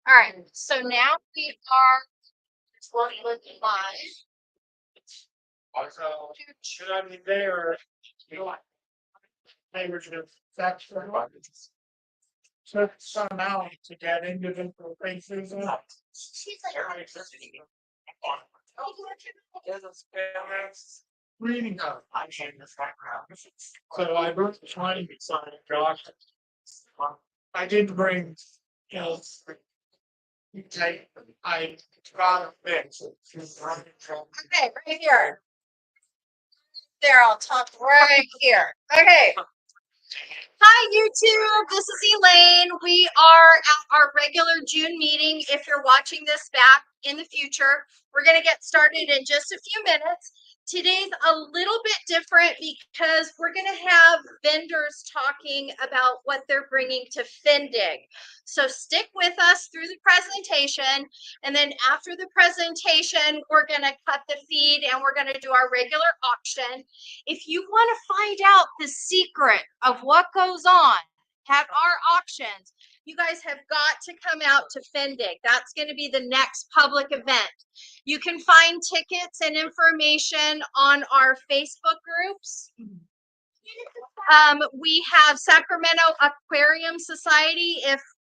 All right, so now we are looking live. Should I be there? They were just that's so somehow to get individual faces. She's like, Reading of. So I wrote the trying to sign Josh. I did bring. I got a fix. okay, right here. There, I'll talk right here. Okay. Hi, YouTube. This is Elaine. We are at our regular June meeting. If you're watching this back in the future, we're going to get started in just a few minutes. Today's a little bit different because we're going to have vendors talking about what they're bringing to Findig. So stick with us through the presentation. And then after the presentation, we're going to cut the feed and we're going to do our regular auction. If you want to find out the secret of what goes on at our auctions, you guys have got to come out to Findig. That's going to be the next public event. You can find tickets and information on our Facebook groups. We have Sacramento Aquarium Society.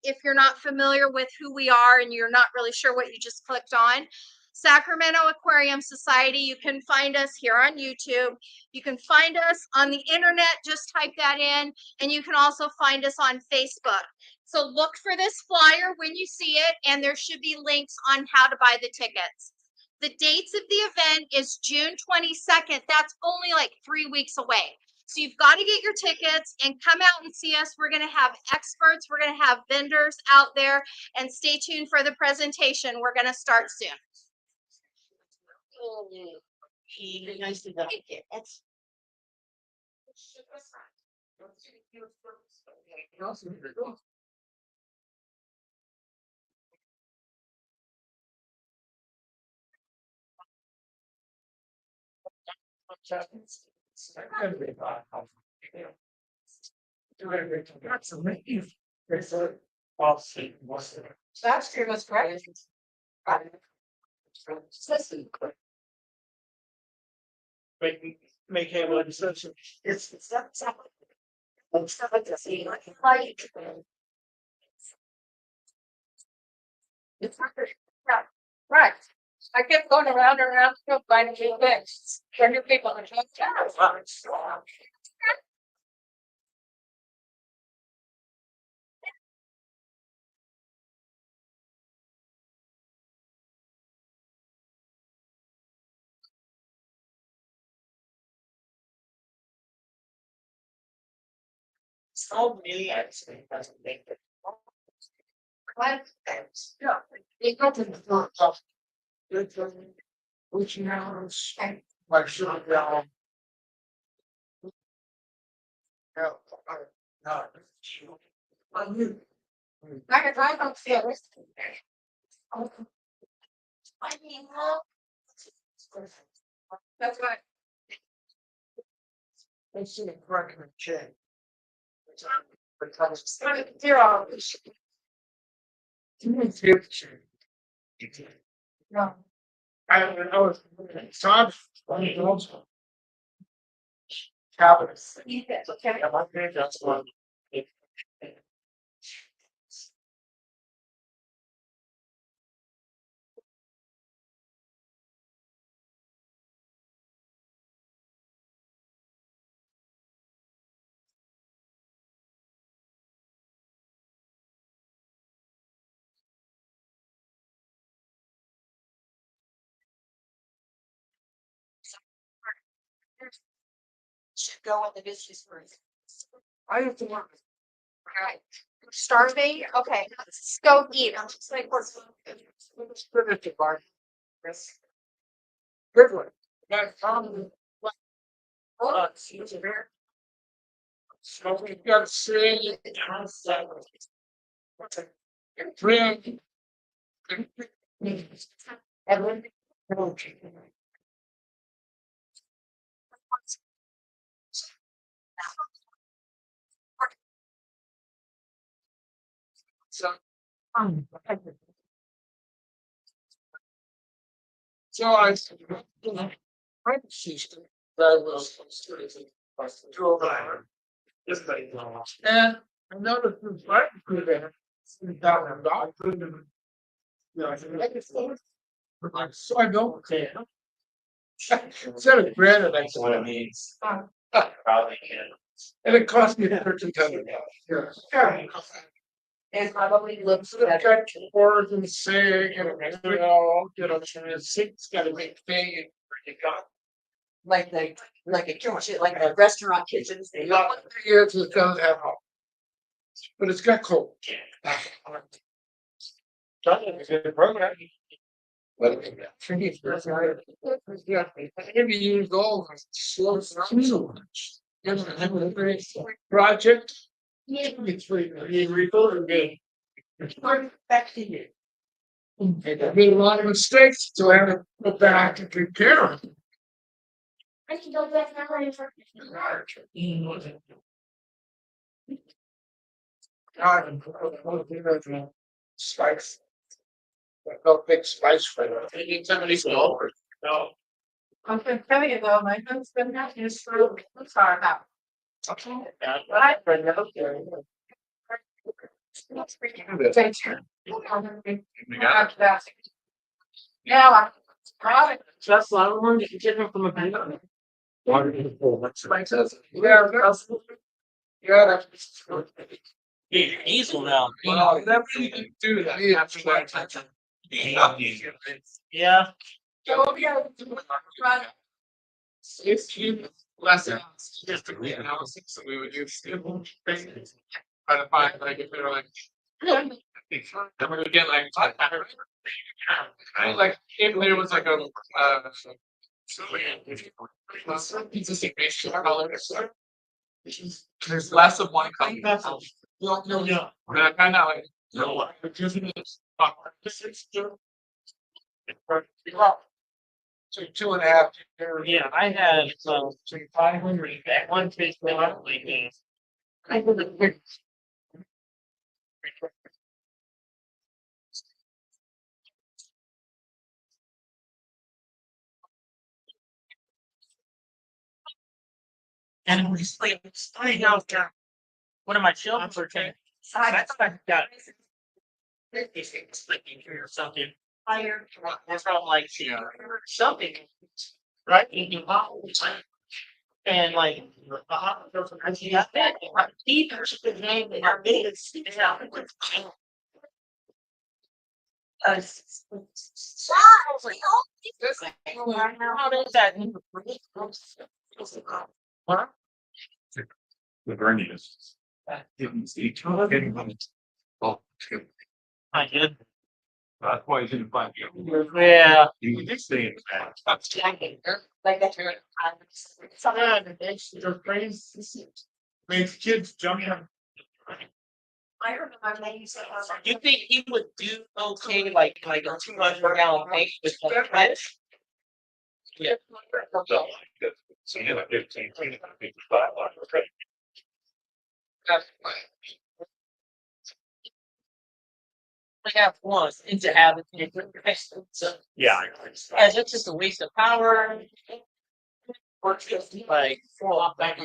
If you're not familiar with who we are and you're not really sure what you just clicked on, Sacramento Aquarium Society. You can find us here on YouTube. You can find us on the internet. Just type that in. And you can also find us on Facebook. So look for this flyer when you see it. And there should be links on how to buy the tickets. The dates of the event is June 22nd. That's only like 3 weeks away. So you've got to get your tickets and come out and see us. We're going to have experts. We're going to have vendors out there. And stay tuned for the presentation. We're going to start soon. Thank you. That's That's pretty much correct. Make him a decision. It's not like the same like it's not right. I kept going around and around to find new things for new people to talk to. So many accidents doesn't make it. What? Yeah, it got to the front of which now like sure down. I can drive upstairs. I mean, that's right. They should have broken the chain. Zero. No. I don't know. It's hard. Cabinets. Yeah, my favorite, that's one. Should go in the business first. I have to work. Right. Starving? Okay, let's go eat. I'm just like, what's the bar? Yes. Good one. That's what? So we've got to see. Three. Everyone. So, so I she's that was and I noticed this right through there. So I go, okay. Instead of granted, that's what it means. Probably can. And it cost me $1,300. It probably looks So they've better. got boards and saying, it's got a big thing and where you got. Like a kitchen, like a restaurant kitchens. They Not years it doesn't have hot. But it's got cold. It's a good program. But if you use all slows down so much. Project. It's free. You refill it again. Back to you. I made a lot of mistakes, so I had to go back and prepare them. I can go back now. Spice. I felt big spice for it. Somebody's over. No. I'm gonna tell you though, my husband is through the car now. Okay. Right. Thanks. Yeah. Just a lot of room to get from a banana. Yeah. Diesel now. Well, that really didn't do that. Yeah. Yeah. It's lessons, statistically analysis, so we would use stable things. Try to find like if they're like. And we would get like. Like if there was like a there's less of one color. No. But I kind of like. No. So 2.5. Yeah, I had 500 at one fish like and it was like starting out there. One of my children were saying, I thought I got sleeping here or something. That's from like something, right? And like the hospital, I got that. My teeth are just name and my bed is how does that? Huh? The hernias. Didn't see getting them. Oh, I did. that's why you didn't find you. Yeah. You did stay in that. Like that. Their brains makes kids jump. I remember my used to have. You think he would do okay like a 200-gallon tank with the fish? Yeah. So you have 15, 55. We have one into habit. So Yeah. as it's just a waste of power. Or just like fall off back.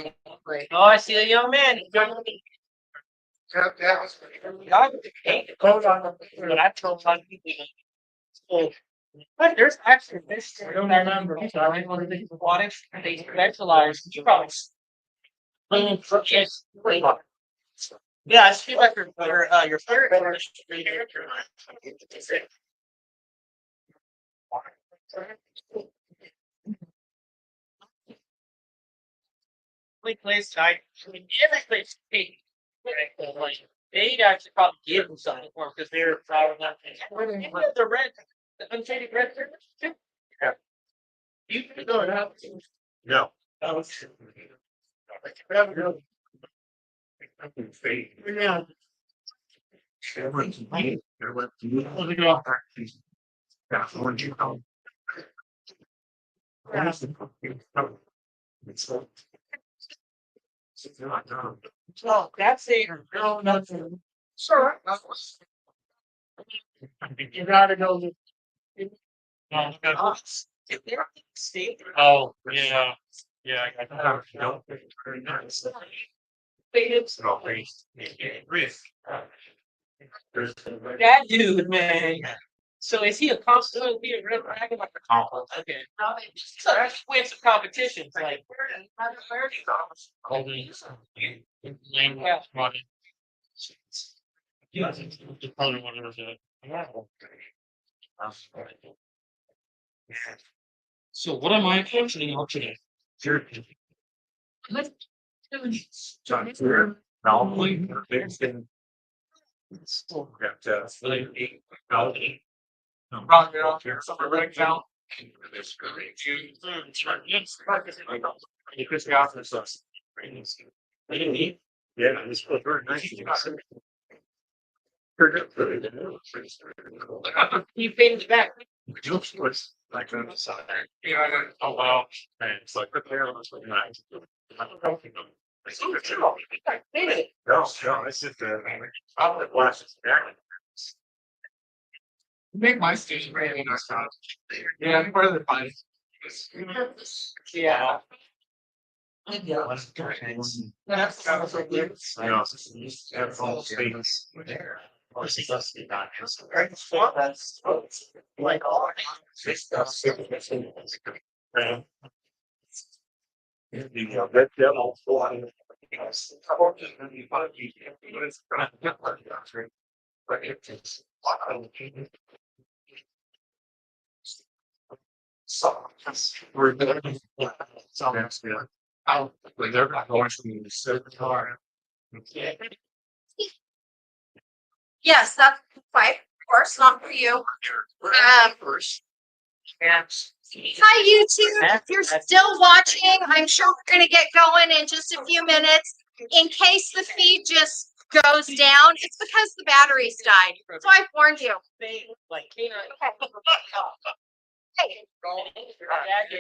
Oh, I see a young man. I hate the code on the but I told my people. So, but there's actually fish. I don't remember. I one of the aquatic. They specialize. You probably. Yes. Yeah, I feel like your favorite. Every place I mean, every place like they'd actually probably give them something for them because they're proud of that. The red, the unshaded red too. Yeah. You can go it out. No. Oh, Yeah. well, that's a girl nothing. Sure. You gotta go. Oh, yeah. Yeah, I got that dude, man. So is he a constant? Be a real dragon like a compliment? Okay. So that's win some competitions like. Yeah. Yeah. Probably one of those. So what am I functioning on today? Normally, there's been. Got, eight, Rock it off here, somewhere right now. This great. You piss me off this stuff. Yeah, this was very nice. You paid it back. Was like on the side. Yeah, oh wow. And it's like, prepare on this nice. Oh, No, it's just the glasses. Make my station really nice. Yeah, I'm part of the fun. Yeah. That's Like all. That devil flying. We're going out, but they're not going to the car. Yes, that's fine. Of course, not for you. Hi, YouTube. If you're still watching, I'm sure we're going to get going in just a few minutes. In case the feed just goes down, it's because the batteries died. So I warned you. Like, Hey,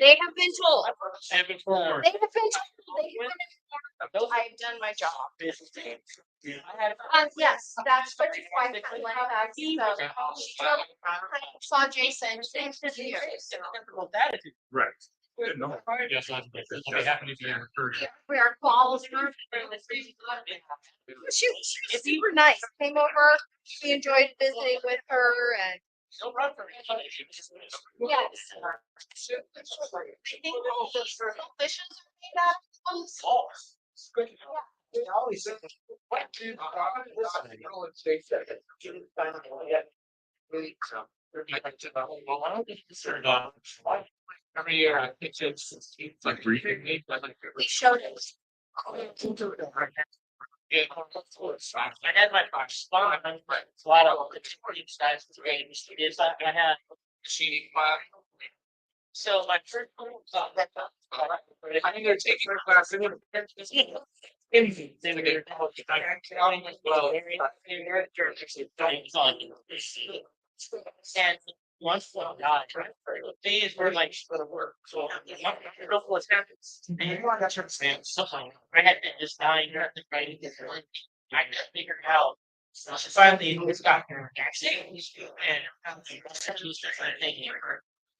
they have been told. and before. They have been told. They have been informed. I've done my job. Yes, that's what your wife had went back. So she saw Jason. Right. Yes, I'll be happy to be referred. We are calls. She was super nice. Came over. We enjoyed visiting with her and yes. I think all the fishes are made out of Every year, I think it's Like briefing. we showed it. I had my first spot. I had flat out the size of the range. I had machine. So my first I think they're taking a class in anything. They were getting counting as well. And once one died, these were like going to work. So I don't know what's happened. And something I had been just dying. I figured out. So finally, this got here and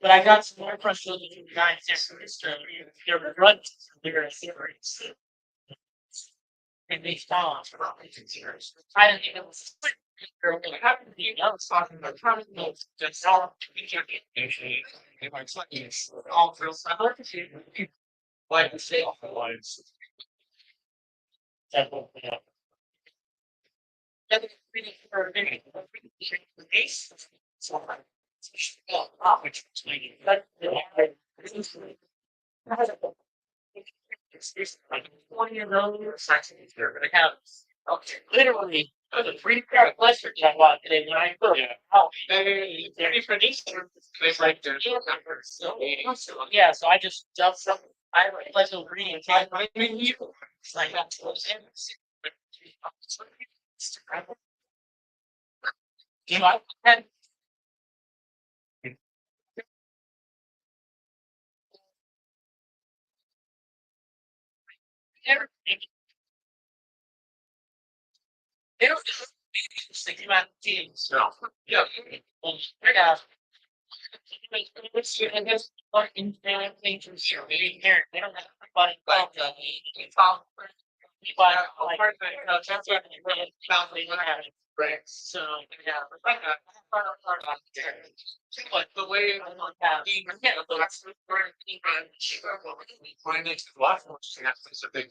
but I got some more frustrated with the guys there. They were running. They were serious. And they stopped. I didn't even. How did the I was talking about how did the just all all thrills. I like to see like the state off the lines. Literally, the free pair of blisters I bought today when I put they're for these. Like yeah, so I just dumped some. I replaced the green and tried my menu. It's like that. You know, I had never. They don't Six man teams. So, yeah. Yeah. And this fucking damn thing from here. They don't have to buy like that's what they really found they have. Right. So yeah, but the way I want that being that's My next life was to have this a big.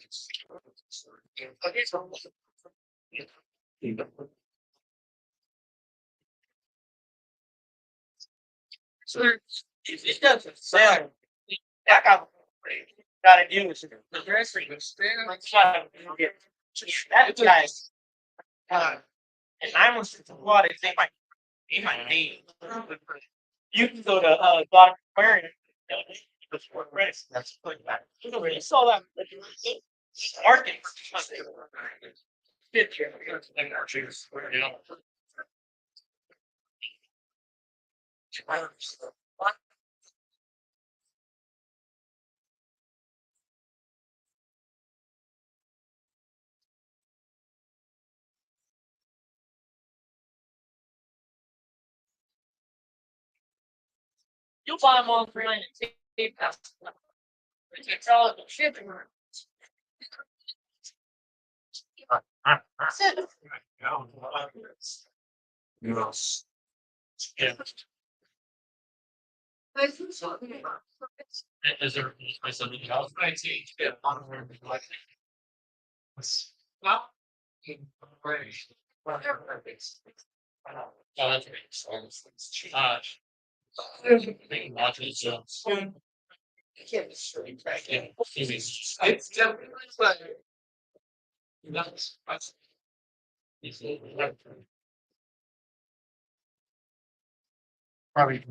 so it doesn't sound that gotta do is the dressing like that guy's and I was what if they might need. You can go to Dr. Aquarium. That's like that. You saw that market. Picture. You'll buy them all for $9. It's all the shipping. Yes. Yeah. Is there something else? I see. Yeah. No. Oh, that's great. It's definitely like that's probably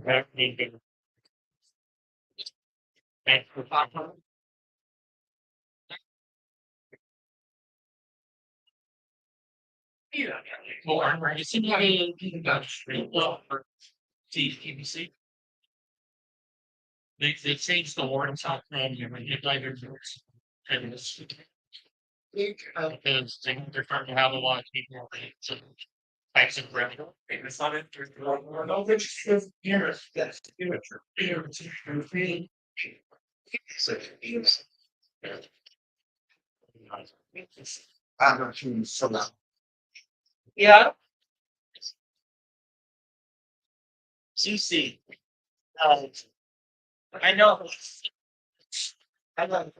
more. You see TBC. They changed the warning sign and it's either and it's because they're starting to have a lot of people types of revenue. It's not interesting. No, which is here. That's I'm not sure. So now. Yeah. CC. I know. I know.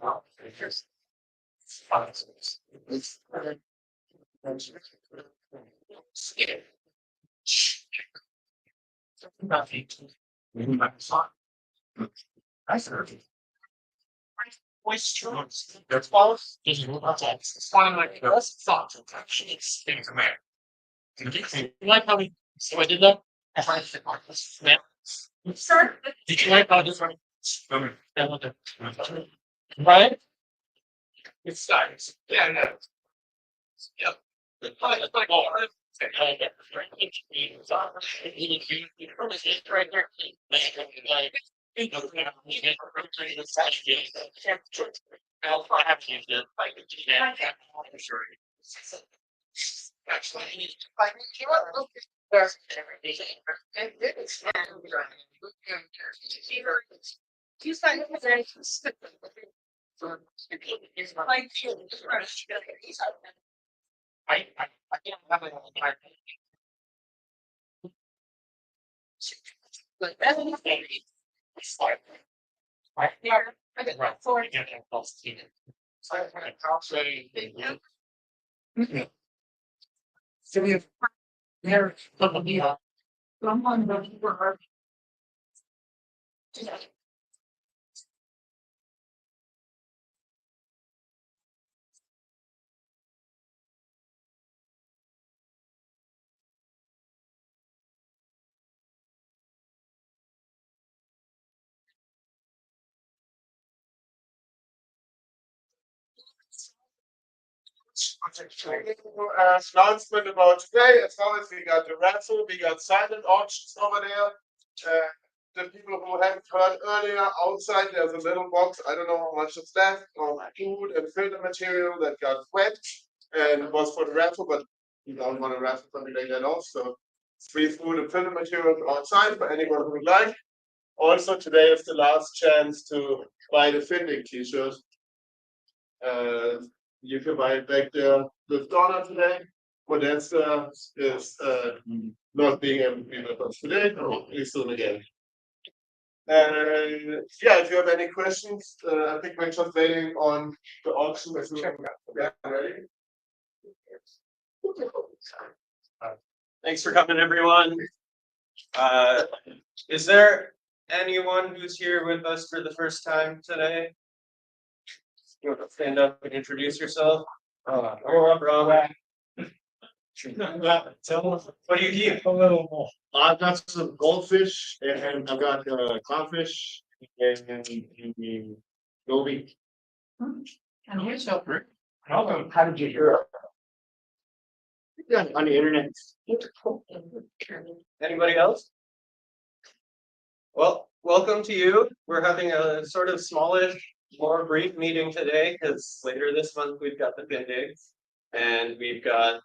Nothing. I serve. Voice tones. That's false. It's one of my best thoughts. It's in command. You like how we so I did that? Sure. Did you like how this one? Right? It's size. Yeah, no. Yep. Right there. I'll have to use it. Yeah. Sure. Actually, there's everything. You sign up for I can't have it. But that's right here. Right. So we have there. Announcement about today. As long as we got the raffle, we got silent auctions over there. The people who haven't heard earlier, outside there's a little box. I don't know how much is left of food and filter material that got wet and was for the raffle, but you don't want to raffle something like that off. So free food and printed materials outside for anyone who would like. Also, today is the last chance to buy the Finding t-shirt. You can buy it back there with Donna today. Modesta is not being able to be with us today, hopefully soon again. Yeah, if you have any questions, I think we're just waiting on the auction. Yeah, ready? Thanks for coming, everyone. Is there anyone who's here with us for the first time today? You want to stand up and introduce yourself? Go up, Rob. What do you keep? I've got some goldfish and I've got clownfish and goby. And here's Hilbert. How did you hear? Yeah, on the internet. Anybody else? Well, welcome to you. We're having a sort of smallish, more brief meeting today because later this month we've got the Findig and we've got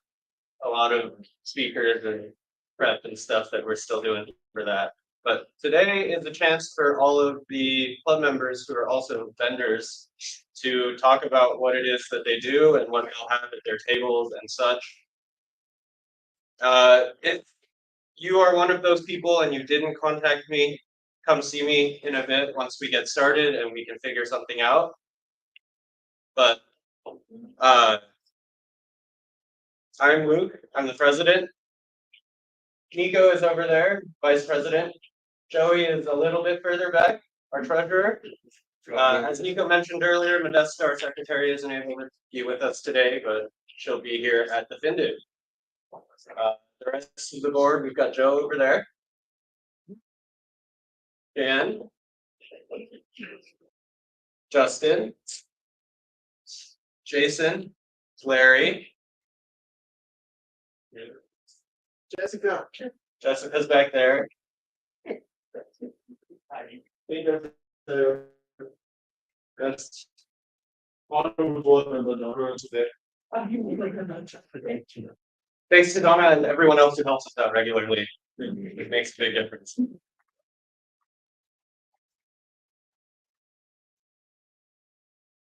a lot of speakers and prep and stuff that we're still doing for that. But today is a chance for all of the club members who are also vendors to talk about what it is that they do and what they'll have at their tables and such. If you are one of those people and you didn't contact me, come see me in a bit once we get started and we can figure something out. But I'm Luke, I'm the president. Nico is over there, vice president. Joey is a little bit further back, our treasurer. As Nico mentioned earlier, Modesta, our secretary, isn't able to be with us today, but she'll be here at the Findig. The rest of the board, we've got Joe over there. Dan. Justin. Jason. Larry. Jessica. Jessica's back there. That's one of the board members today. Thanks to Donna and everyone else who helps us out regularly. It makes a big difference.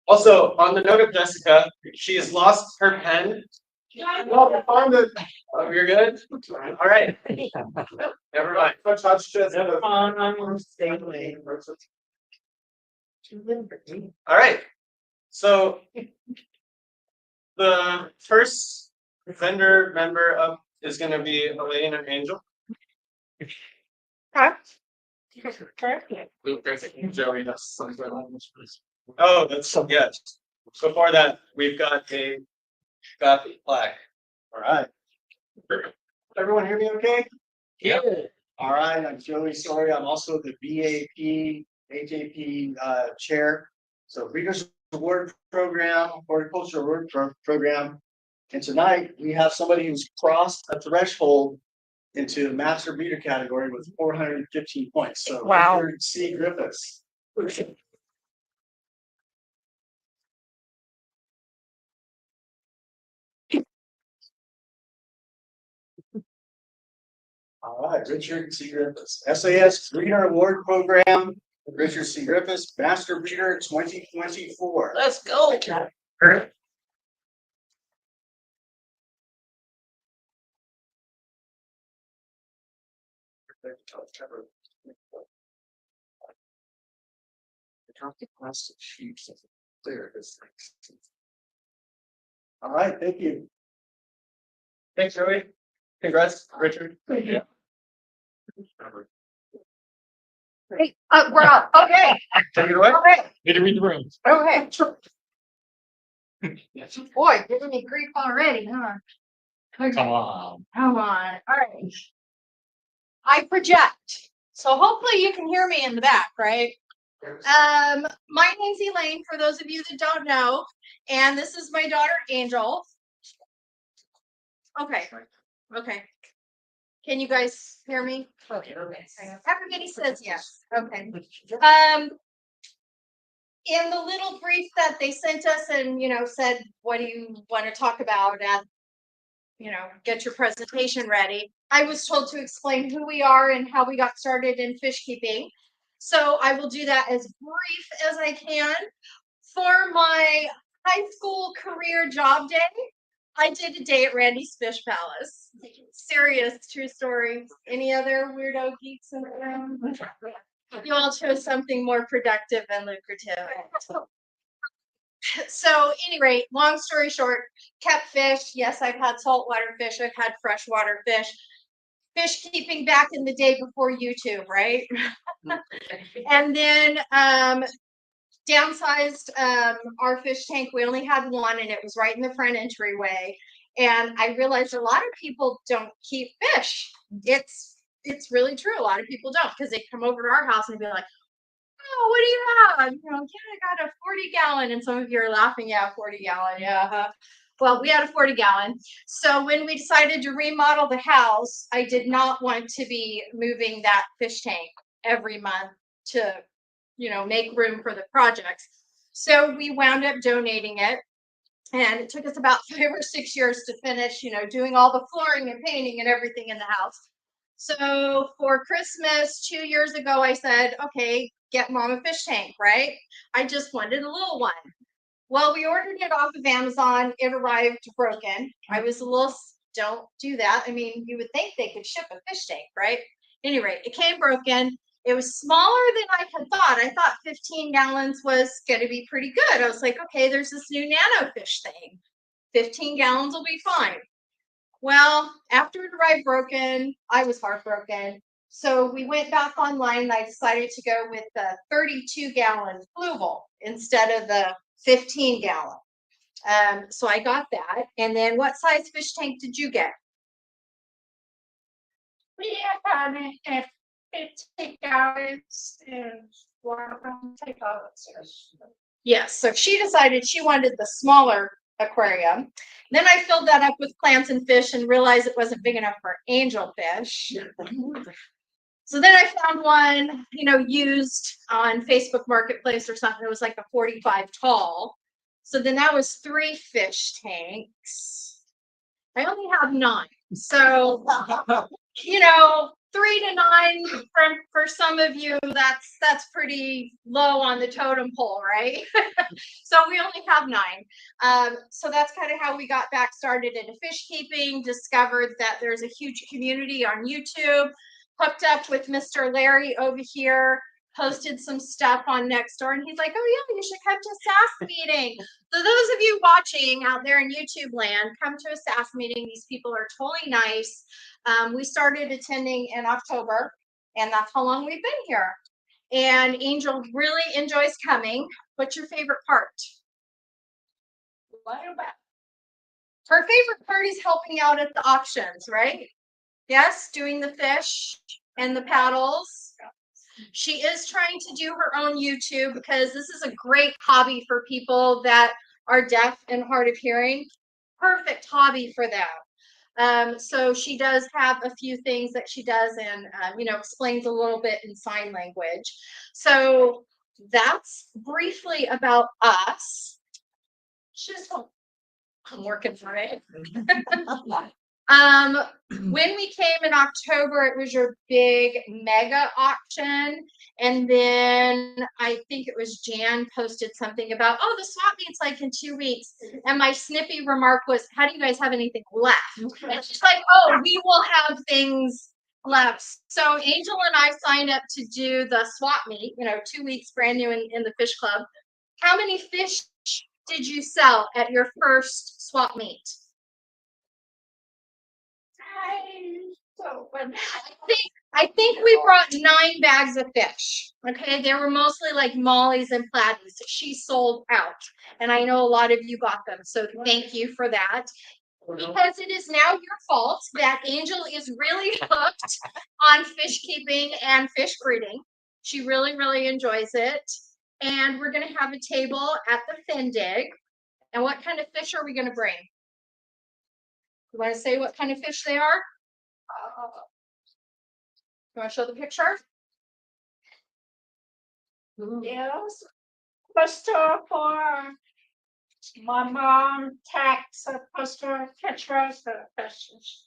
Also, on the note of Jessica, she has lost her pen. Well, I found it. Oh, you're good? All right. Never mind. Touch Jessica. All right. So the first vendor member up is going to be Elaine and Angel. Joey, that's something. Oh, that's yes. Before that, we've got a plaque. All right. Everyone hear me okay? Yeah. All right, I'm Joey Story. I'm also the BAP HAP chair. So Readers Award Program, Horticulture Award Program. And tonight we have somebody who's crossed a threshold into the master breeder category with 415 points. So Wow. Richard C. Griffiths. All right, Richard C. Griffiths, SAS Breeder Award Program, Richard C. Griffiths, Master Breeder 2024. Let's go. All right, thank you. Thanks, Joey. Congrats, Richard. Hey, we're up. Okay. Take it away. Okay. Need to read the room. Okay. Boy, giving me grief already, huh? Okay. Come on. Come on. All right. I project. So hopefully you can hear me in the back, right? My name's Elaine, for those of you that don't know, and this is my daughter Angel. Okay. Okay. Can you guys hear me? Okay. Everybody says yes. Okay. In the little brief that they sent us and, said, what do you want to talk about at, get your presentation ready, I was told to explain who we are and how we got started in fish keeping. So I will do that as brief as I can. For my high school career job day, I did a day at Randy's Fish Palace. Serious, true story. Any other weirdo geeks in the room? You all chose something more productive and lucrative. So, any rate, long story short, kept fish. Yes, I've had saltwater fish. I've had freshwater fish. Fish keeping back in the day before YouTube, right? And then downsized our fish tank. We only had one, and it was right in the front entryway. And I realized a lot of people don't keep fish. It's really true. A lot of people don't, because they come over to our house and be like, "Oh, what do you have?" Yeah, I got a 40-gallon. And some of you are laughing. Yeah, 40-gallon. Yeah. Well, we had a 40-gallon. So when we decided to remodel the house, I did not want to be moving that fish tank every month to, make room for the projects. So we wound up donating it. And it took us about 5 or 6 years to finish, doing all the flooring and painting and everything in the house. So for Christmas 2 years ago, I said, okay, get mom a fish tank, right? I just wanted a little one. Well, we ordered it off of Amazon. It arrived broken. I was a little, don't do that. I mean, you would think they could ship a fish tank, right? Anyway, it came broken. It was smaller than I had thought. I thought 15 gallons was going to be pretty good. I was like, okay, there's this new nano fish thing. 15 gallons will be fine. Well, after it arrived broken, I was heartbroken. So we went back online and I decided to go with the 32-gallon Fluval instead of the 15-gallon. So I got that. And then what size fish tank did you get? We had it at 15 gallons and one of them take Yes. So she decided she wanted the smaller aquarium. Then I filled that up with plants and fish and realized it wasn't big enough for angelfish. So then I found one, used on Facebook Marketplace or something. It was like a 45 tall. So then that was 3 fish tanks. I only have 9. So, 3 to 9 for some of you, that's pretty low on the totem pole, right? So we only have 9. So that's kind of how we got back started into fish keeping, discovered that there's a huge community on YouTube, hooked up with Mr. Larry over here, posted some stuff on Nextdoor, and he's like, "Oh yeah, you should come to a SAS meeting." So those of you watching out there in YouTube land, come to a SAS meeting. These people are totally nice. We started attending in October, and that's how long we've been here. And Angel really enjoys coming. What's your favorite part? What about? Her favorite part is helping out at the auctions, right? Yes, doing the fish and the paddles. She is trying to do her own YouTube because this is a great hobby for people that are deaf and hard of hearing. Perfect hobby for them. So she does have a few things that she does and, explains a little bit in sign language. So that's briefly about us. I'm working for it. When we came in October, it was your big mega auction. And then I think it was Jan posted something about, oh, the swap meet's like in 2 weeks. And my snippy remark was, how do you guys have anything left? And she's like, oh, we will have things left. So Angel and I signed up to do the swap meet, 2 weeks brand new in the fish club. How many fish did you sell at your first swap meet? I think we brought 9 bags of fish. Okay, they were mostly like mollies and platies. She sold out, and I know a lot of you got them. So thank you for that. Because it is now your fault that Angel is really hooked on fish keeping and fish breeding. She really, really enjoys it. And we're going to have a table at the Findig. And what kind of fish are we going to bring? You want to say what kind of fish they are? You want to show the picture? Yes. First for My mom tacked a poster picture of the fishes.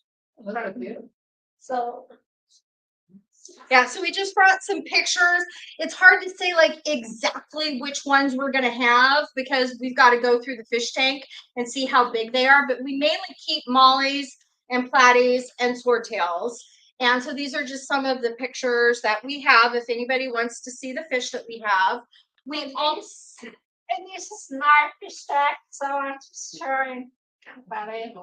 So Yeah, so we just brought some pictures. It's hard to say like exactly which ones we're gonna have because we've got to go through the fish tank and see how big they are. But we mainly keep mollies and platies and swordtails. And so these are just some of the pictures that we have. If anybody wants to see the fish that we have, we also and this is not fish stack, so I'm just sharing about it.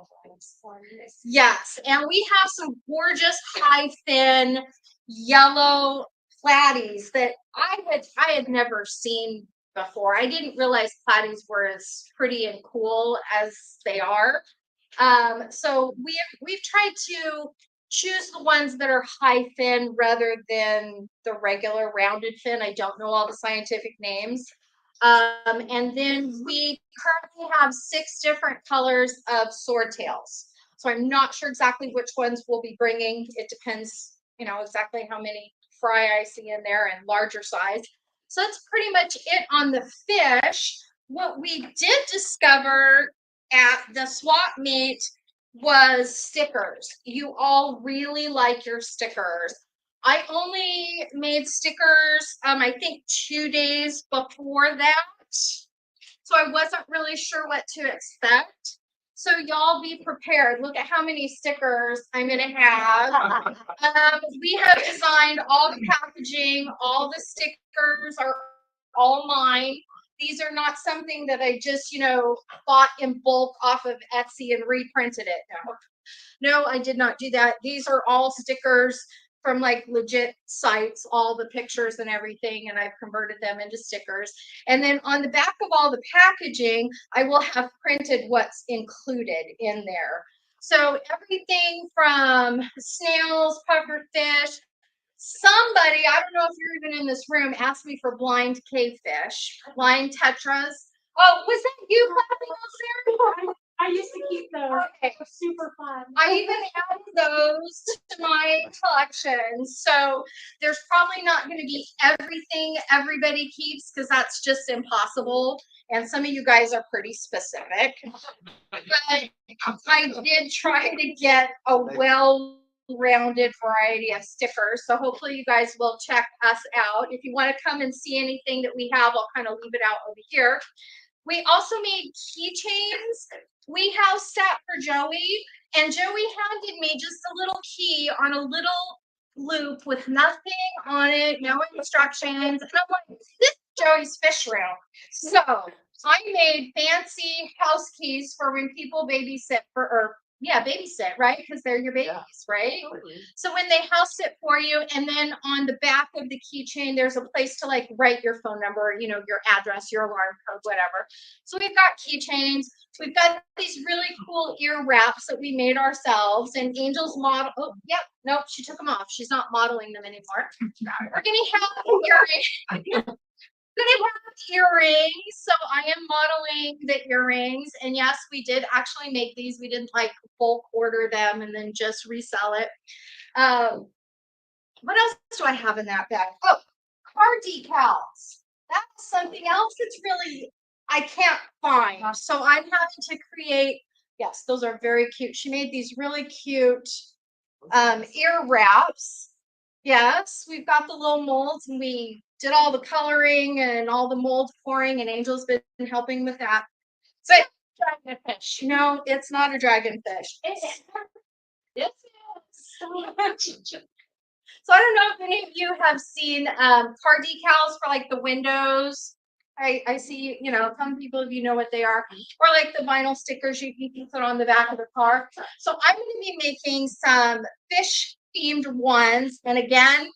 yes, and we have some gorgeous high fin yellow platies that I had never seen before. I didn't realize platies were as pretty and cool as they are. So we've tried to choose the ones that are high fin rather than the regular rounded fin. I don't know all the scientific names. And then we currently have 6 different colors of swordtails. So I'm not sure exactly which ones we'll be bringing. It depends, you know, exactly how many fry I see in there and larger size. So that's pretty much it on the fish. What we did discover at the swap meet was stickers. You all really like your stickers. I only made stickers, I think 2 days before that. So I wasn't really sure what to expect. So y'all be prepared. Look at how many stickers I'm gonna have. We have designed all the packaging, all the stickers are all mine. These are not something that I just, you know, bought in bulk off of Etsy and reprinted it. No, I did not do that. These are all stickers from like legit sites, all the pictures and everything, and I've converted them into stickers. And then on the back of all the packaging, I will have printed what's included in there. So everything from snails, pufferfish. Somebody, I don't know if you're even in this room, asked me for blind cavefish, blind tetras. Oh, was that you clapping those there? I used to keep those. Okay. They're super fun. I even added those to my collection. So there's probably not going to be everything everybody keeps because that's just impossible. And some of you guys are pretty specific. But I did try to get a well-rounded variety of stickers. So hopefully you guys will check us out. If you want to come and see anything that we have, I'll kind of leave it out over here. We also made keychains. We house sat for Joey, and Joey handed me just a little key on a little loop with nothing on it, no instructions. And I'm like, this is Joey's fish room. So I made fancy house keys for when people babysit for, or yeah, babysit, right? Because they're your babies, right? So when they house sit for you, and then on the back of the keychain, there's a place to like write your phone number, you know, your address, your alarm code, whatever. So we've got keychains. We've got these really cool ear wraps that we made ourselves. And Angel's model. Oh, yep. Nope. She took them off. She's not modeling them anymore. We're gonna have earrings. Gonna have earrings, so I am modeling the earrings. And yes, we did actually make these. We didn't like bulk order them and then just resell it. What else do I have in that bag? Oh, car decals. That's something else that's really I can't find. So I'm having to create. Yes, those are very cute. She made these really cute ear wraps. Yes, we've got the little molds, and we did all the coloring and all the mold pouring, and Angel's been helping with that. But dragonfish. No, it's not a dragonfish. Yes, so I don't know if any of you have seen car decals for like the windows. I see, you know, some people of you know what they are, or like the vinyl stickers you can put on the back of the car. So I'm going to be making some fish themed ones. And again,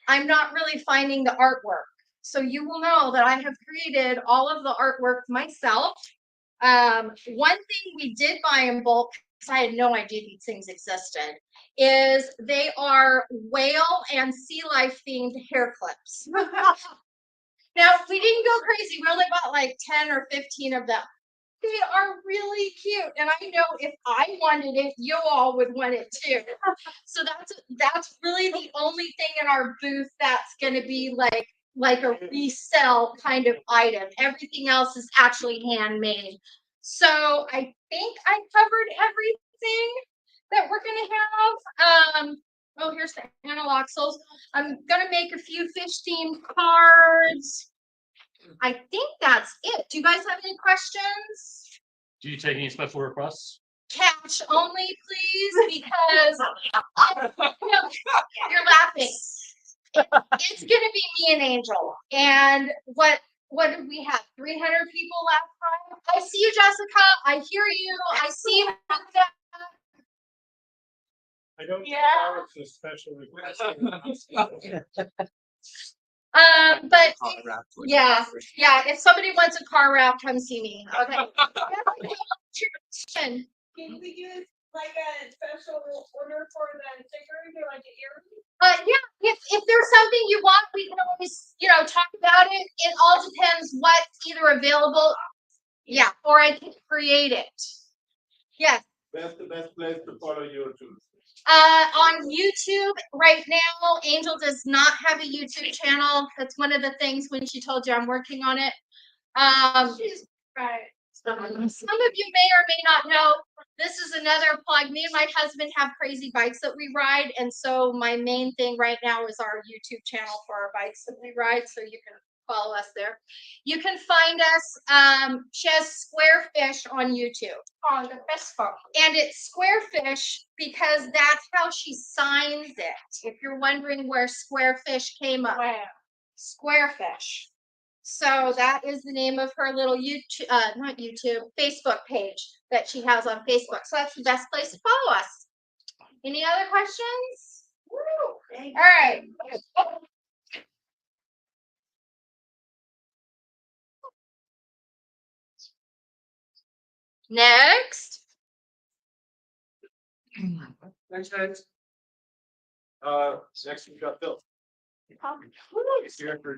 I'm not really finding the artwork. So you will know that I have created all of the artwork myself. One thing we did buy in bulk, because I had no idea these things existed, is they are whale and sea life themed hair clips. Now, we didn't go crazy. We only bought like 10 or 15 of them. They are really cute. And I know if I wanted it, you all would want it too. So that's really the only thing in our booth that's going to be like like a resell kind of item. Everything else is actually handmade. So I think I covered everything that we're gonna have. Oh, here's the analoxels. I'm gonna make a few fish themed cards. I think that's it. Do you guys have any questions? Do you take any special requests? Cash only, please, because you're laughing. It's gonna be me and Angel. And what did we have? 300 people last time? I see you, Jessica. I hear you. I see you. I don't. Yeah. It's a special request. But yeah. If somebody wants a car wrap, come see me. Okay. Can we do like a special order for the stickers or like an earring? Yeah, if there's something you want, we can always, talk about it. It all depends what's either available. Yeah, or I can create it. Yes. That's the best place to follow you too. On YouTube right now, Angel does not have a YouTube channel. That's one of the things when she told you I'm working on it. She's right. Some of you may or may not know, this is another plug. Me and my husband have crazy bikes that we ride. And so my main thing right now is our YouTube channel for our bikes that we ride. So you can follow us there. You can find us. She has Squarefish on YouTube. On the Facebook. And it's Squarefish because that's how she signs it. If you're wondering where Squarefish came up. Wow. Squarefish. So that is the name of her little YouTube, not YouTube, Facebook page that she has on Facebook. So that's the best place to follow us. Any other questions? All right. Next. Next, guys. Next we got Bill. He's here for.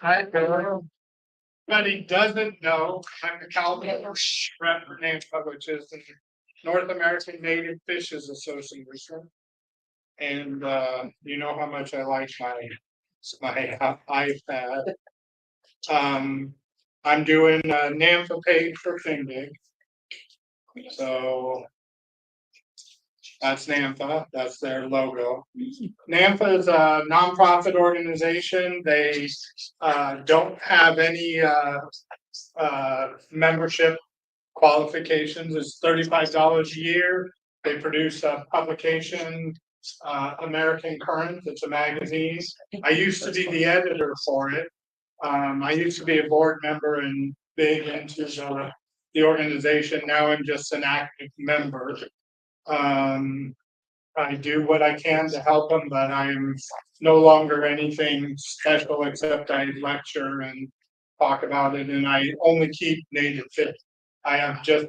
Hi, Bill. But he doesn't know, I'm the Calvin rep for NAMPA, which is the North American Native Fishes Association. And you know how much I like my iPad. I'm doing a NAMPA page for Findig. So that's NAMPA, that's their logo. NAMPA is a nonprofit organization. They don't have any membership qualifications. It's $35 a year. They produce a publication, American Current. It's a magazine. I used to be the editor for it. I used to be a board member and big into the organization. Now I'm just an active member. I do what I can to help them, but I'm no longer anything special except I lecture and talk about it, and I only keep native fish. I have just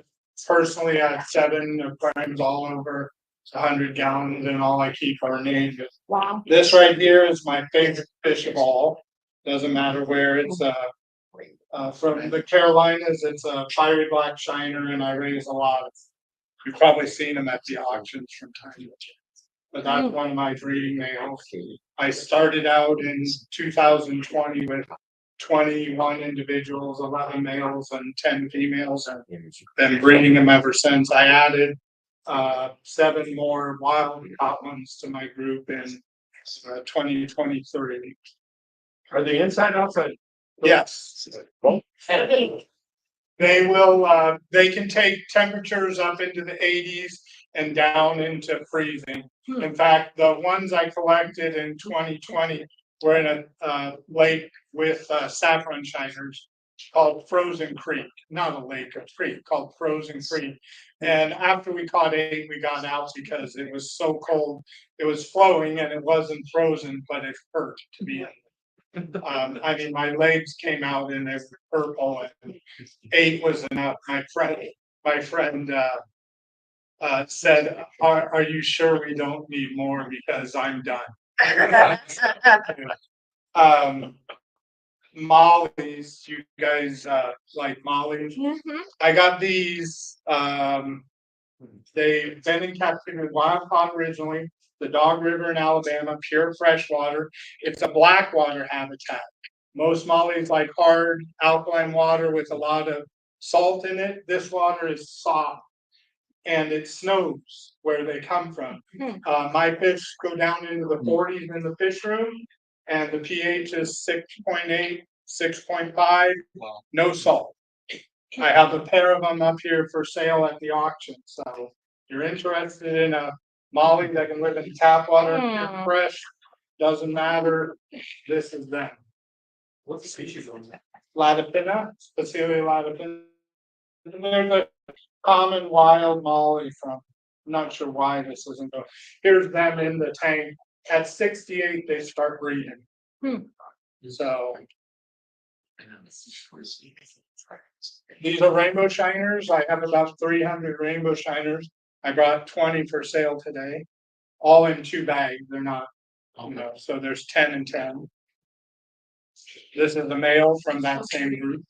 personally had 7 aquariums all over 100 gallons, and all I keep are native. Wow. This right here is my favorite fish of all. Doesn't matter where it's from the Carolinas. It's a fiery black shiner, and I raise a lot. You've probably seen them at the auctions from time to time. But that's one of my breeding males. I started out in 2020 with 21 individuals, 11 males and 10 females, and been breeding them ever since. I added 7 more wild caught ones to my group in 2023. Are they inside, outside? Yes. They will, they can take temperatures up into the 80s and down into freezing. In fact, the ones I collected in 2020 were in a lake with saffron shiners called Frozen Creek, not a lake, a creek called Frozen Creek. And after we caught 8, we got out because it was so cold. It was flowing and it wasn't frozen, but it hurt to be in. I mean, my legs came out and they were purple, and 8 was enough. My friend said, are you sure we don't need more, because I'm done. Mollies, you guys like mollies? I got these They've been in captivity with wild caught originally, the Dog River in Alabama, pure freshwater. It's a blackwater habitat. Most mollies like hard alkaline water with a lot of salt in it. This water is soft and it snows where they come from. My fish go down into the 40s in the fish room and the pH is 6.8, 6.5, no salt. I have a pair of them up here for sale at the auction, so if you're interested in a molly that can live in tap water, pure fresh, doesn't matter, this is them. What species are that? Latipina, Spacilia latipina. And they're the common wild molly from, I'm not sure why this isn't going. Here's them in the tank. At 68, they start breeding. So these are rainbow shiners. I have about 300 rainbow shiners. I brought 20 for sale today, all in 2 bags. They're not, so there's 10 and 10. This is the male from that same group.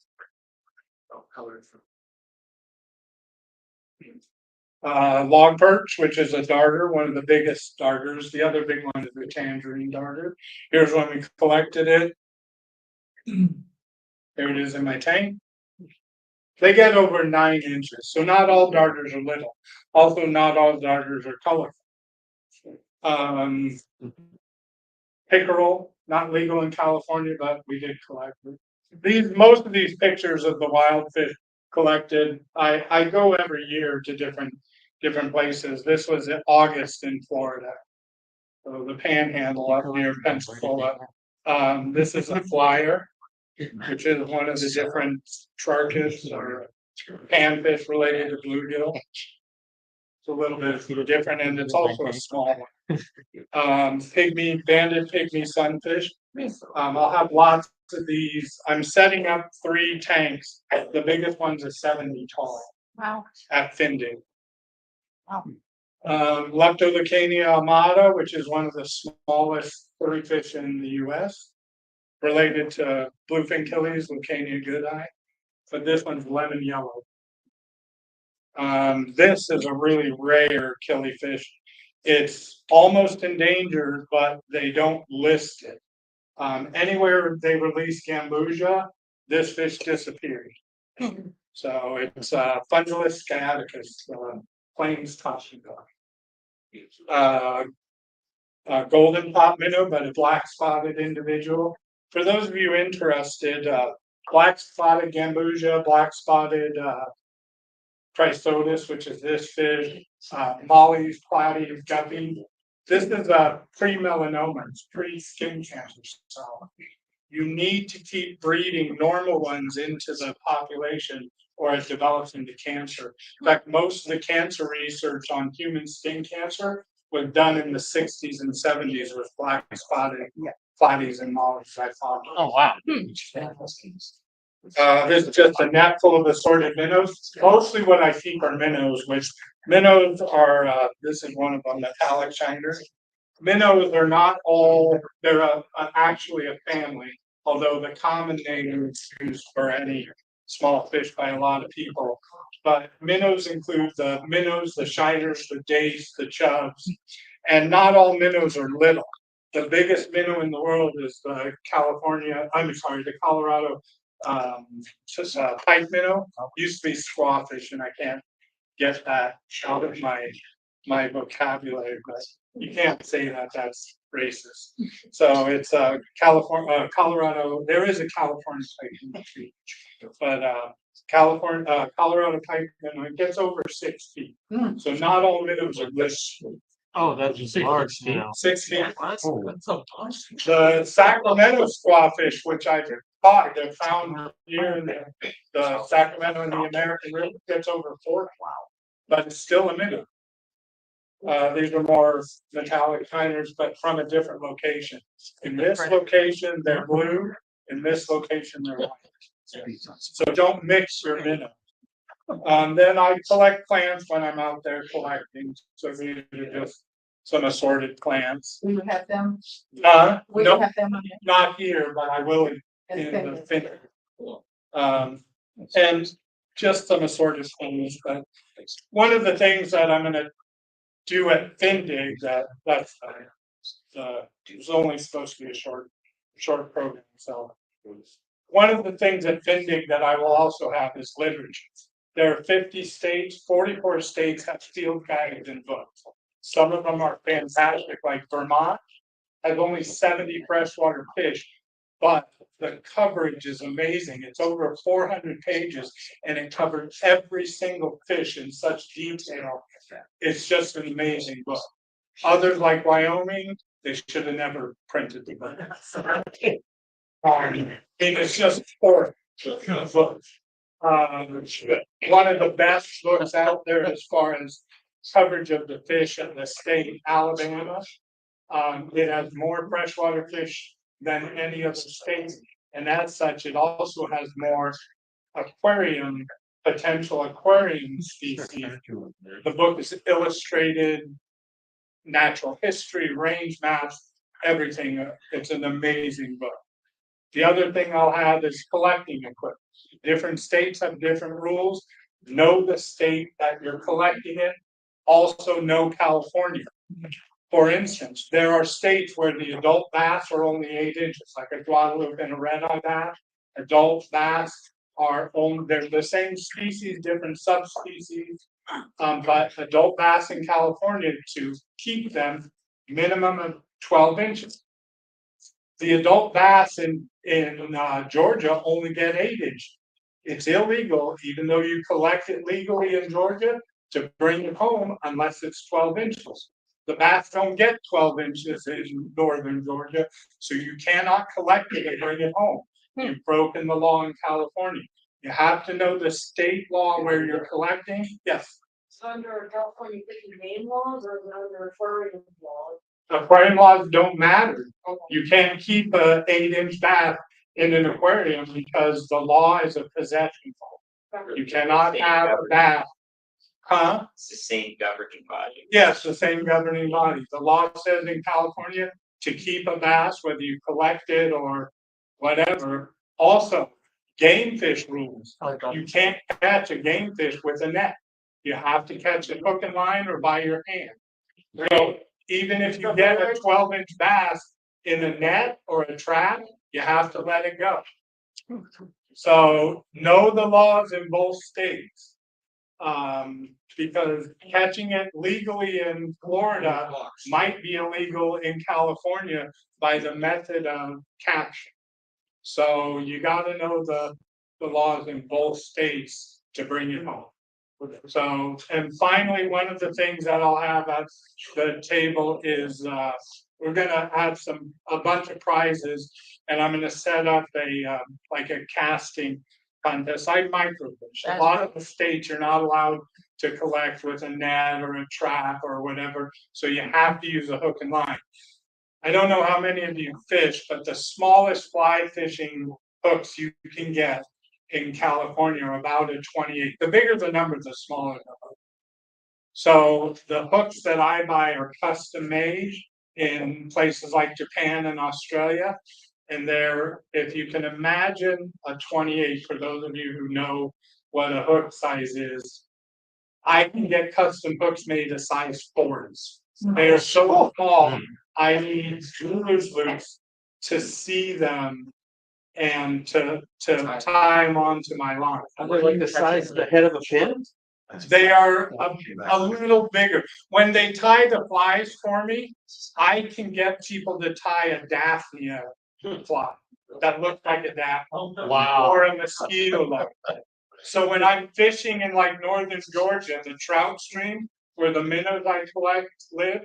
Log perch, which is a darter, one of the biggest darters. The other big one is the tangerine darter. Here's when we collected it. There it is in my tank. They get over 9 inches, so not all darters are little. Also, not all darters are colorful. Pickerel, not legal in California, but we did collect it. Most of these pictures of the wild fish collected, I go every year to different places. This was in August in Florida. So the panhandle up near Pensacola. This is a flyer, which is one of the different charges or panfish related to bluegill. It's a little bit different and it's also a small one. Banded pygmy sunfish. I'll have lots of these. I'm setting up 3 tanks. The biggest one's a 70 tall. Wow. At Finding. Wow. Leptoleucania amata, which is one of the smallest furry fish in the US, related to bluefin killies, Leucania goodeye, but this one's lemon yellow. This is a really rare killifish. It's almost endangered, but they don't list it. Anywhere they release gambusia, this fish disappeared. So it's Fundulus sciaticus, plains toxica. Golden pot minnow, but a black spotted individual. For those of you interested, black spotted gambusia, black spotted Chrysotis, which is this fish, Molly's platy guppy. This is a pre-melanoma, it's pre-skin cancer. So you need to keep breeding normal ones into the population or it develops into cancer. In fact, most of the cancer research on human skin cancer was done in the 60s and 70s with black spotted platies and mollies. I thought. Oh, wow. This is just a net full of assorted minnows. Mostly what I keep are minnows, which minnows are, this is one of them, metallic shiners. Minnows are not all, they're actually a family, although the common name is used for any small fish by a lot of people. But minnows include the minnows, the shiners, the dace, the chubs, and not all minnows are little. The biggest minnow in the world is the Colorado pipe minnow. Used to be squawfish, and I can't get that out of my vocabulary, but you can't say that, that's racist. So it's Colorado. There is a California pipe minnow, but Colorado pipe minnow, it gets over 6 feet. So not all minnows are this. Oh, that's large now. 6 feet. That's so large. The Sacramento squawfish, which I've caught, they're found here in the Sacramento and the American River, gets over 4. Wow. But it's still a minnow. These are more metallic shiners, but from a different location. In this location, they're blue. In this location, they're white. So don't mix your minnow. Then I collect plants when I'm out there collecting. So these are just some assorted plants. Will you have them? No, Have them on not here, but I will in the finger. And just some assorted things, but one of the things that I'm gonna do at Findig, that's it was only supposed to be a short program, so. One of the things at Findig that I will also have is literature. There are 50 states, 44 states have field guides and books. Some of them are fantastic, like Vermont has only 70 freshwater fish, but the coverage is amazing. It's over 400 pages and it covers every single fish in such detail. It's just an amazing book. Others like Wyoming, they should have never printed the book. And it's just for books. One of the best books out there as far as coverage of the fish in the state, Alabama. It has more freshwater fish than any other state, and as such, it also has more potential aquarium species. The book is illustrated, natural history, range maps, everything. It's an amazing book. The other thing I'll have is collecting equipment. Different states have different rules. Know the state that you're collecting it. Also know California. For instance, there are states where the adult bass are only 8 inches, like a Guadalupe and a red-eye bass. Adult bass are only, they're the same species, different subspecies. But adult bass in California, to keep them, minimum of 12 inches. The adult bass in Georgia only get 8 inches. It's illegal, even though you collect it legally in Georgia, to bring it home unless it's 12 inches. The bass don't get 12 inches in northern Georgia, so you cannot collect it and bring it home. You've broken the law in California. You have to know the state law where you're collecting. Yes. Under California fishing game laws or under aquarium laws? Aquarium laws don't matter. You can't keep a 8-inch bass in an aquarium because the law is a possession. You cannot have a bass. Huh? It's the same governing body. Yes, the same governing body. The law says in California to keep a bass, whether you collect it or whatever. Also, game fish rules. You can't catch a game fish with a net. You have to catch it hook and line or by your hand. So even if you get a 12-inch bass in a net or a trap, you have to let it go. So know the laws in both states. Because catching it legally in Florida might be illegal in California by the method of capture. So you gotta know the laws in both states to bring it home. So, and finally, one of the things that I'll have at the table is, we're gonna have a bunch of prizes. And I'm gonna set up like a casting contest, like microfish. A lot of the states, you're not allowed to collect with a net or a trap or whatever, so you have to use a hook and line. I don't know how many of you fish, but the smallest fly fishing hooks you can get in California are about a 28. The bigger the number, the smaller the hook. So the hooks that I buy are custom made in places like Japan and Australia. And if you can imagine a 28, for those of you who know what a hook size is, I can get custom hooks made a size 4s. They are so small, I need jeweler's loops to see them and to tie them onto my line. Are they like the size of the head of a pin? They are a little bigger. When they tie the flies for me, I can get people to tie a Daphnia fly that looks like a Daphnia. Wow. Or a mosquito larva. So when I'm fishing in like northern Georgia, the trout stream where the minnows I collect live,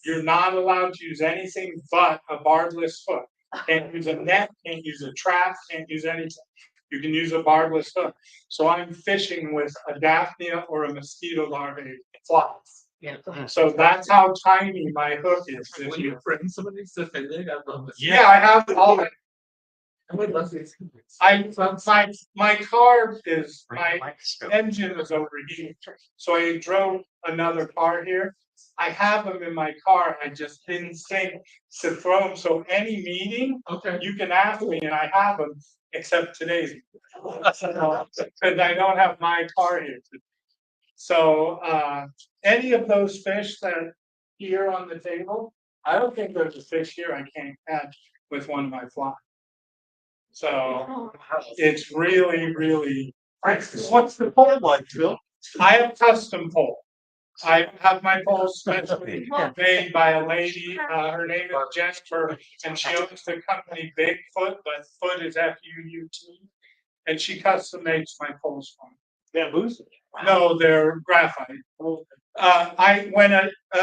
you're not allowed to use anything but a barbless hook. Can't use a net, can't use a trap, can't use anything. You can use a barbless hook. So I'm fishing with a Daphnia or a mosquito larvae flies. Yeah. So that's how tiny my hook is. Will you bring some of these to Finley? I'd love to. Yeah, I have all of it. I would love to see. My car is, my engine is overheating, so I drove another car here. I have them in my car, I just didn't think to throw them, so any meeting, Okay. you can ask me and I have them. except today's. Because I don't have my car here. So, any of those fish that are here on the table, I don't think there's a fish here I can't catch with one of my flies. So it's really, really. What's the pole like, Bill? I have custom pole. I have my pole specially made by a lady, her name is Jennifer, and she owns the company Bigfoot, but Foot is F-U-U-T. And she custom makes my poles for me. Bamboos? No, they're graphite.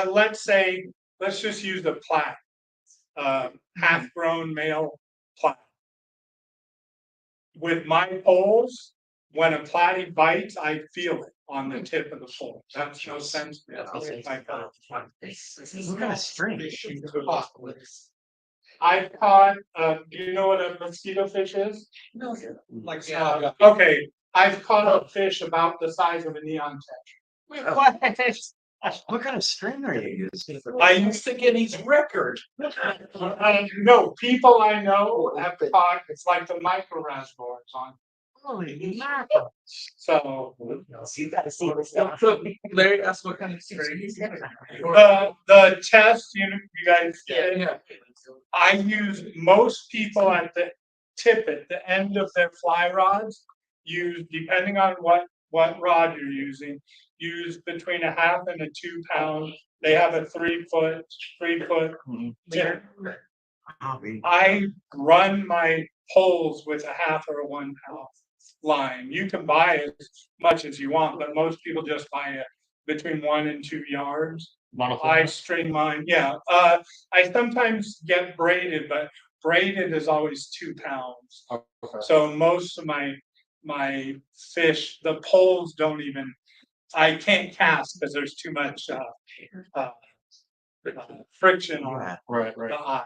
Let's say, let's just use the plaque. Half-grown male plaque. With my poles, when a platy bites, I feel it on the tip of the pole. That's no sense. What kind of string? I've caught, do you know what a mosquito fish is? No. Like, Okay, I've caught a fish about the size of a neon tag. What kind of string are you using? I used to get his record. No, people I know have caught, it's like the micro reservoirs on. Holy mackerel. So, You gotta see this. Larry asked what kind of string. the test, you guys get it. I use, most people at the tip, at the end of their fly rods, use, depending on what rod you're using, use between a 1/2 and a 2 pound. They have a 3 foot tip. I run my poles with a 1/2 or a 1 pound line. You can buy as much as you want, but most people just buy it between 1 and 2 yards. I string mine, yeah. I sometimes get braided, but braided is always 2 pounds. So most of my fish, the poles don't even, I can't cast because there's too much friction on the eye.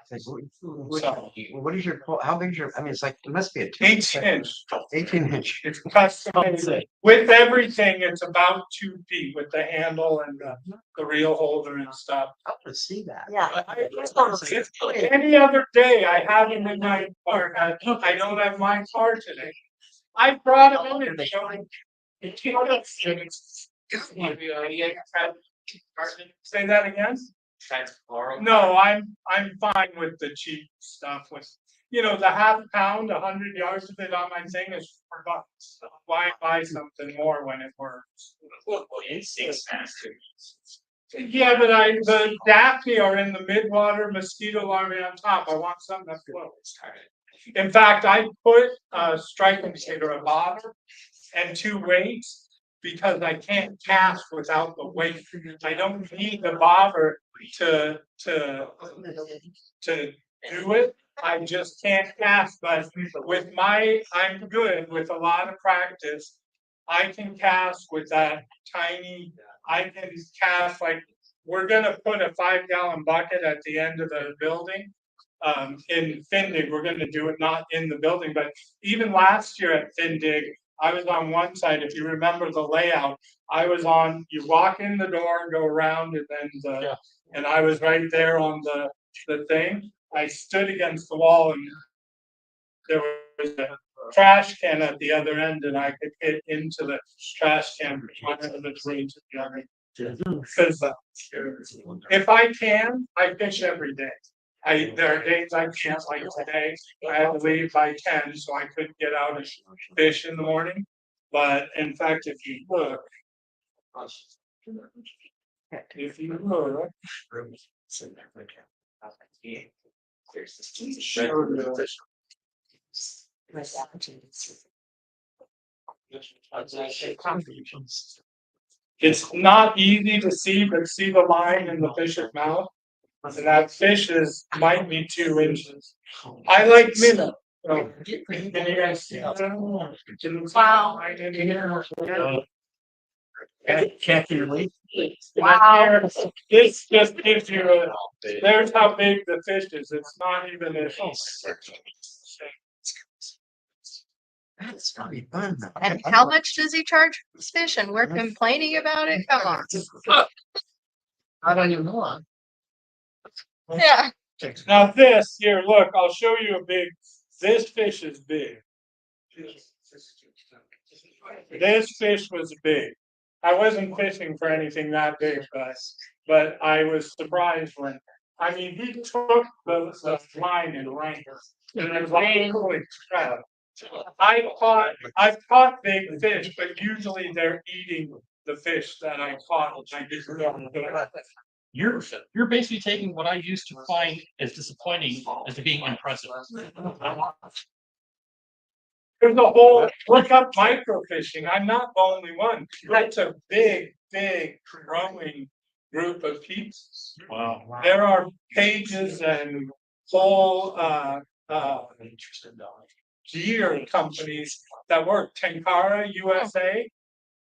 What is your pole? How big is your? I mean, it's like it must be a 18 inch. 18-inch. It's custom made. With everything, it's about 2 feet with the handle and the reel holder and stuff. I want to see that. Yeah. Any other day, I have him in my car. I don't have my car today. I brought him in and showed him. Say that again? No, I'm fine with the cheap stuff with, the 1/2 pound, 100 yards of it on my thing is $4. Why buy something more when it works? Yeah, but the daphne are in the midwater, mosquito larvae on top. I want something that floats. In fact, I put a striking shader, a bobber, and 2 weights because I can't cast without the weight. I don't need the bobber to do it. I just can't cast, but I'm good with a lot of practice. I can cast with that tiny, I can cast like, we're gonna put a 5-gallon bucket at the end of the building. In Findig, we're gonna do it not in the building, but even last year at Findig, I was on one side, if you remember the layout, I was on, you walk in the door, go around, and then and I was right there on the thing. I stood against the wall and there was a trash can at the other end and I could get into the trash can whenever the train to the other. Because if I can, I fish every day. There are days I can't, like today, I had to leave by 10, so I couldn't get out and fish in the morning. But in fact, if you look, it's not easy to see, but see the line in the fish's mouth? And that fish might be 2 inches. I like minnow. So, can you guys see? Wow. Can't you leave? Wow. This just gives you there's how big the fish is. It's not even a. That's probably fun. And how much does he charge for this fish? And we're complaining about it? Come on. I don't even know. Yeah. Now this here, look, I'll show you this fish is big. This fish was big. I wasn't fishing for anything that big, but I was surprised when, I mean, he took the line and ran. And I was like, holy crap. I've caught big fish, but usually they're eating the fish that I caught. Which I just don't do. You're basically taking what I used to find as disappointing as being impressive. There's a whole, look up microfishing. I'm not the only one. That's a big, growing group of people. Wow. There are pages and whole gear companies that work. Tenkara USA,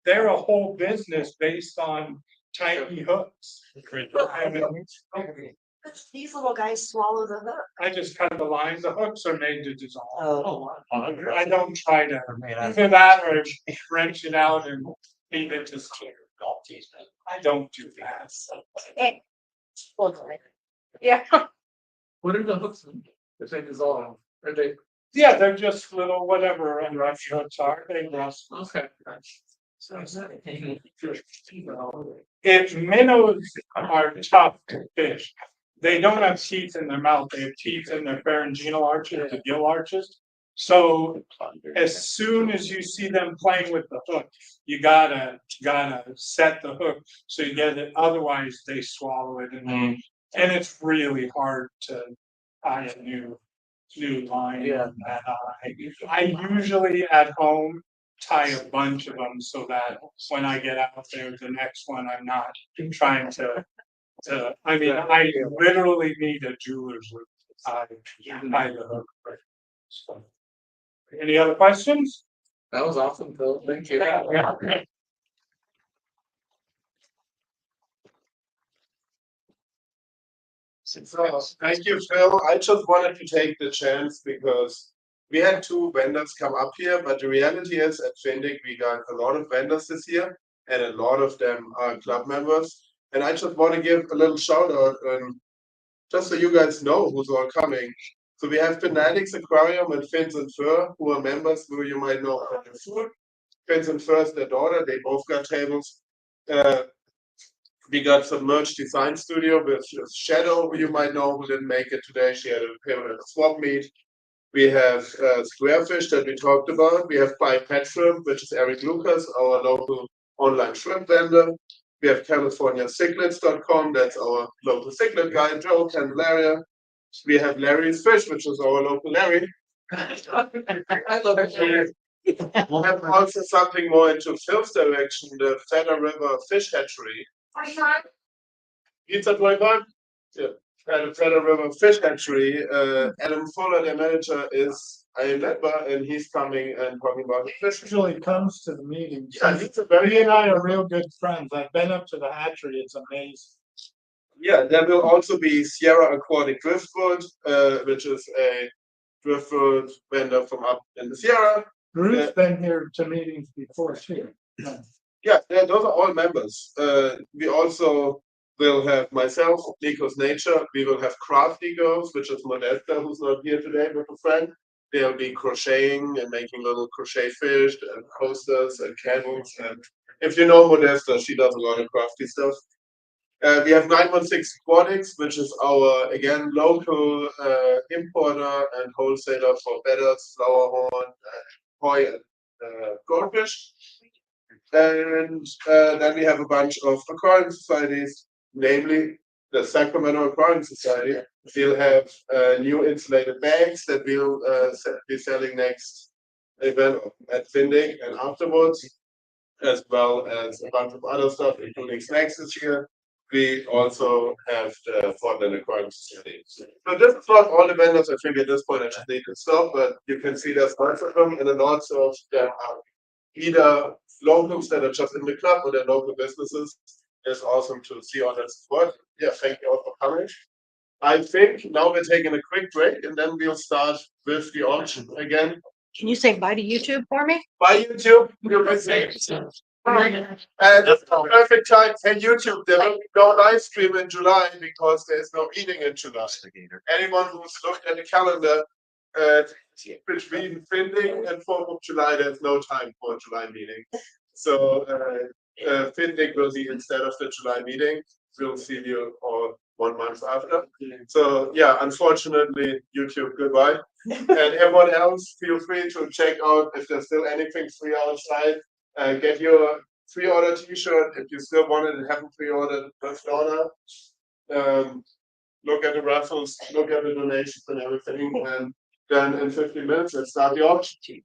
they're a whole business based on tiny hooks. These little guys swallow the hook. I just cut the line. The hooks are made to dissolve. Oh. I don't try to do that or wrench it out and leave it just clear. I don't do that. Yeah. What are the hooks? If they dissolve, are they? Yeah, they're just little whatever rough hooks are. They rust. Okay. If minnows are tough to fish, they don't have teeth in their mouth. They have teeth in their pharyngeal arches, the gill arches. So as soon as you see them playing with the hook, you gotta set the hook so you get it. Otherwise, they swallow it, and it's really hard to tie a new line. Yeah. I usually at home tie a bunch of them so that when I get out there, the next one I'm not trying to. I mean, I literally need a jeweler's loop to tie the hook. So, any other questions? That was awesome, Phil. Thank you. So, thank you, Phil. I just wanted to take the chance because we had two vendors come up here, but the reality is at Findig, we got a lot of vendors this year, and a lot of them are club members. And I just want to give a little shout out, just so you guys know who's all coming. So we have Fanatics Aquarium and Fins and Fur, who are members who you might know from the food. Fins and Fur is their daughter, they both got tables. We got Submerged Design Studio with Shadow, who you might know, who didn't make it today. She had a payment at a swap meet. We have Squarefish that we talked about. We have Pie Pet Shrimp, which is Eric Lucas, our local online shrimp vendor. We have CaliforniaCichlids.com, that's our local cichlid guy, Joe Candelaria. We have Larry's Fish, which is our local Larry. I love it. We have also something more into Phil's direction, the Feather River Fish Hatchery. Pizza 25? Yeah. And Feather River Fish Hatchery. Adam Fuller, their manager, is a member, and he's coming and talking about the fish. Usually comes to the meetings. Yeah, he's a very He and I are real good friends. I've been up to the hatchery. It's amazing. Yeah, there will also be Sierra Aquatic Driftwood, which is a driftwood vendor from up in the Sierra. Ruth's been here to meetings before too. Yeah, those are all members. We also will have myself, Nico's Nature. We will have Crafty Girls, which is Modesta, who's not here today with a friend. They'll be crocheting and making little crochet fish and posters and candles. And if you know Modesta, she does a lot of crafty stuff. We have 916 Aquatics, which is our, again, local importer and wholesaler for bedders, flowerhorn, koi, and goldfish. And then we have a bunch of aquarium societies, namely the Sacramento Aquarium Society. We'll have new insulated bags that we'll be selling next event at Findig and afterwards, as well as a bunch of other stuff, including snacks this year. We also have the Portland Aquarium Society. So this is not all the vendors. I think at this point I just need to stop, but you can see there's lots of them, and then also there are either locals that are just in the club or their local businesses. It's awesome to see all that support. Yeah, thank you all for coming. I think now we're taking a quick break and then we'll start with the auction again. Can you say bye to YouTube for me? Bye YouTube. You'll be safe. And it's the perfect time. Hey YouTube, there will be no live stream in July because there is no meeting in July. Anyone who's looked at the calendar, between Finding and 4th of July, there's no time for a July meeting. So Finding will be instead of the July meeting. We'll see you all 1 month after. So yeah, unfortunately, YouTube, goodbye. And everyone else, feel free to check out if there's still anything free outside. Get your pre-order T-shirt if you still want it and haven't pre-ordered $1. Look at the raffles, look at the donations and everything, and then in 15 minutes, let's start the auction.